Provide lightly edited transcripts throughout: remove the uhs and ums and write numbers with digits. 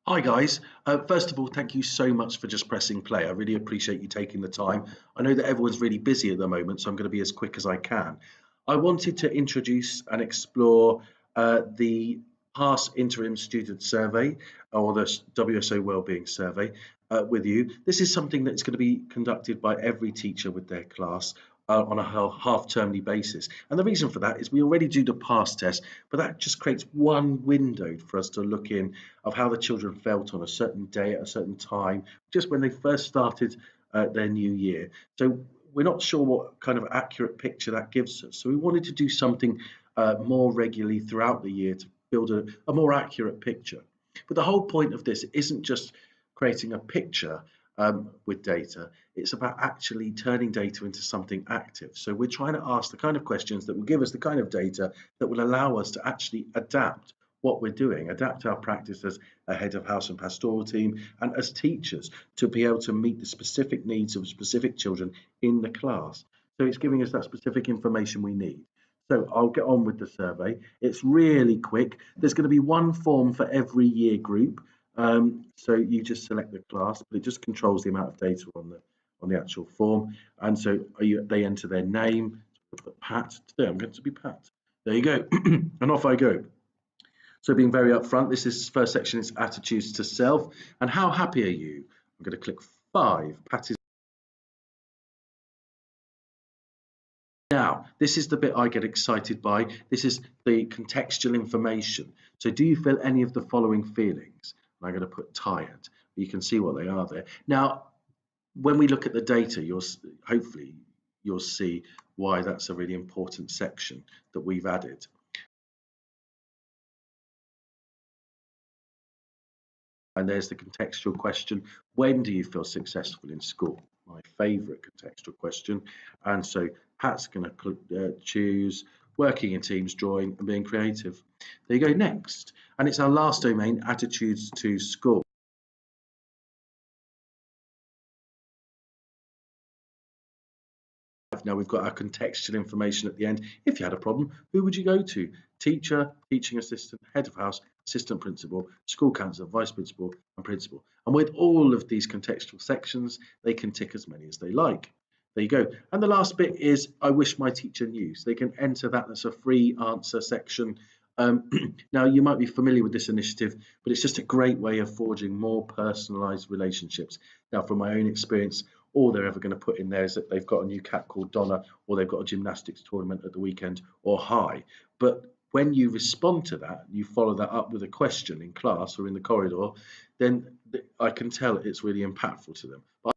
Hi guys. First of all, thank you so much for just pressing play. I really appreciate you taking the time. I know that everyone's really busy at the moment, so I'm going to be as quick as I can. I wanted to introduce and explore the past Interim Student Survey or the WSO Wellbeing Survey with you. This is something that's going to be conducted by every teacher with their class on a half-termly basis. And the reason for that is we already do the pass test, but that just creates one window for us to look in of how the children felt on a certain day at a certain time, just when they first started their new year. So we're not sure what kind of accurate picture that gives us. So we wanted to do something more regularly throughout the year to build a more accurate picture. But the whole point of this isn't just creating a picture with data. It's about actually turning data into something active. So we're trying to ask the kind of questions that will give us the kind of data that will allow us to actually adapt what we're doing, adapt our practice as a head of house and pastoral team and as teachers to be able to meet the specific needs of specific children in the class. So it's giving us that specific information we need. So I'll get on with the survey. It's really quick. There's going to be one form for every year group. So you just select the class, but it just controls the amount of data on the actual form. And so they enter their name. Pat. Today I'm going to be Pat. There you go. And off I go. So being very upfront, this is first section is attitudes to self. And how happy are you? I'm going to click 5. Pat is. Now, this is the bit I get excited by. This is the contextual information. So do you feel any of the following feelings? I'm going to put tired. You can see what they are there. Now, when we look at the data, hopefully you'll see why that's a really important section that we've added. And there's the contextual question. When do you feel successful in school? My favourite contextual question. And so Pat's going to choose working in teams, drawing and being creative. There you go, next. And it's our last domain, attitudes to school. Now we've got our contextual information at the end. If you had a problem, who would you go to? Teacher, teaching assistant, head of house, assistant principal, school counsellor, vice principal and principal. And with all of these contextual sections, they can tick as many as they like. There you go. And the last bit is I wish my teacher knew. So they can enter that as a free answer section. Now you might be familiar with this initiative, but it's just a great way of forging more personalised relationships. Now from my own experience, all they're ever going to put in there is that they've got a new cat called Donna, or they've got a gymnastics tournament at the weekend, or hi. But when you respond to that, you follow that up with a question in class or in the corridor, then I can tell it's really impactful to them. But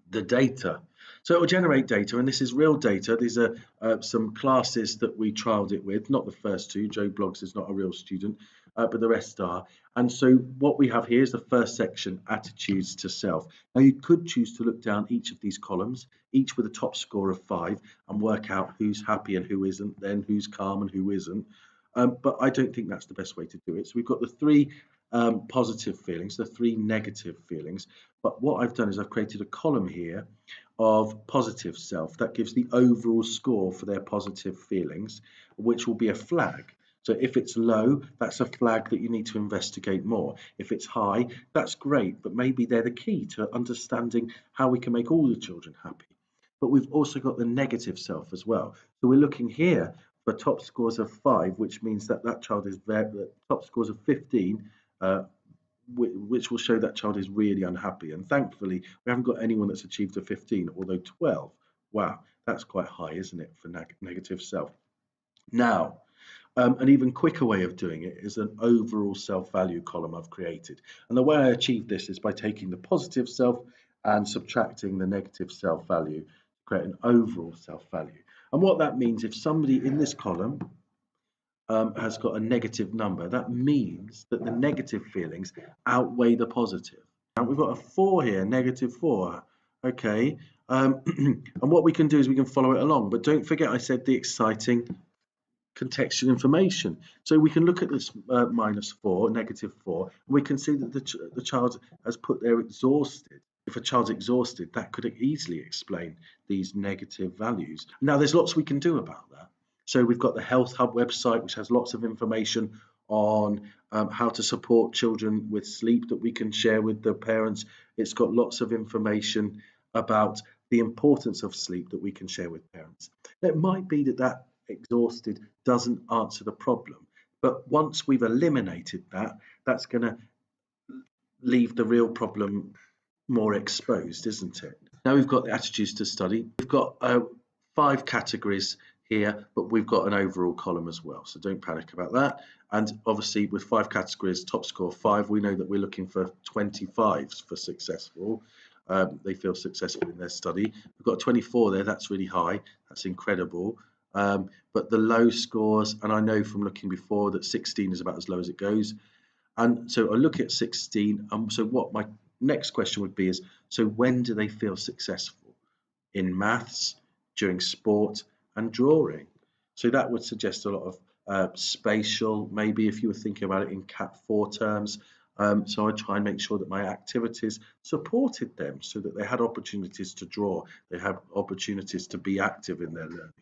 the data. So it will generate data, and this is real data. These are some classes that we trialed it with, not the first two. Joe Bloggs is not a real student, but the rest are. And so what we have here is the first section, attitudes to self. Now you could choose to look down each of these columns, each with a top score of 5, and work out who's happy and who isn't, then who's calm and who isn't. But I don't think that's the best way to do it. So we've got the 3 positive feelings, the 3 negative feelings. But what I've done is I've created a column here of positive self that gives the overall score for their positive feelings, which will be a flag. So if it's low, that's a flag that you need to investigate more. If it's high, that's great, but maybe they're the key to understanding how we can make all the children happy. But we've also got the negative self as well. So we're looking here for top scores of 5, which means that that child is top scores of 15, which will show that child is really unhappy. And thankfully, we haven't got anyone that's achieved a 15, although 12. Wow, that's quite high, isn't it, for negative self? Now, an even quicker way of doing it is an overall self-value column I've created. And the way I achieve this is by taking the positive self and subtracting the negative self-value to create an overall self-value. And what that means, if somebody in this column has got a negative number, that means that the negative feelings outweigh the positive. Now we've got a 4 here, -4. Okay, and what we can do is we can follow it along, but don't forget I said the exciting contextual information. So we can look at this -4, -4, and we can see that the child has put there exhausted. If a child's exhausted, that could easily explain these negative values. Now there's lots we can do about that. So we've got the Health Hub website, which has lots of information on how to support children with sleep that we can share with the parents. It's got lots of information about the importance of sleep that we can share with parents. Now, it might be that that exhausted doesn't answer the problem, but once we've eliminated that, that's going to leave the real problem more exposed, isn't it? Now we've got the attitudes to study. We've got 5 categories here, but we've got an overall column as well, so don't panic about that. And obviously with 5 categories, top score 5, we know that we're looking for 25s for successful. They feel successful in their study. We've got 24 there, that's really high, that's incredible. But the low scores, and I know from looking before that 16 is about as low as it goes. And so I look at 16, so what my next question would be is, so when do they feel successful? In maths, during sport and drawing. So that would suggest a lot of spatial, maybe if you were thinking about it in Cat 4 terms. So I try and make sure that my activities supported them so that they had opportunities to draw, they had opportunities to be active in their learning.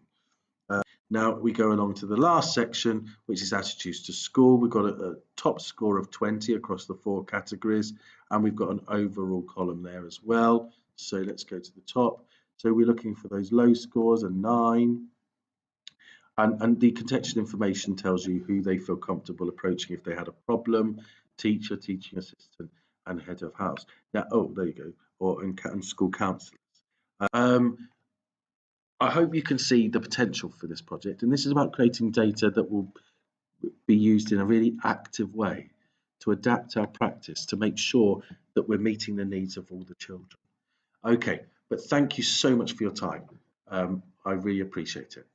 Now we go along to the last section, which is attitudes to school. We've got a top score of 20 across the 4 categories, and we've got an overall column there as well. So let's go to the top. So we're looking for those low scores, a 9. And the contextual information tells you who they feel comfortable approaching if they had a problem: teacher, teaching assistant, and head of house. Now, oh, there you go, or and school counsellors. I hope you can see the potential for this project, and this is about creating data that will be used in a really active way to adapt our practice to make sure that we're meeting the needs of all the children. Okay, but thank you so much for your time. I really appreciate it.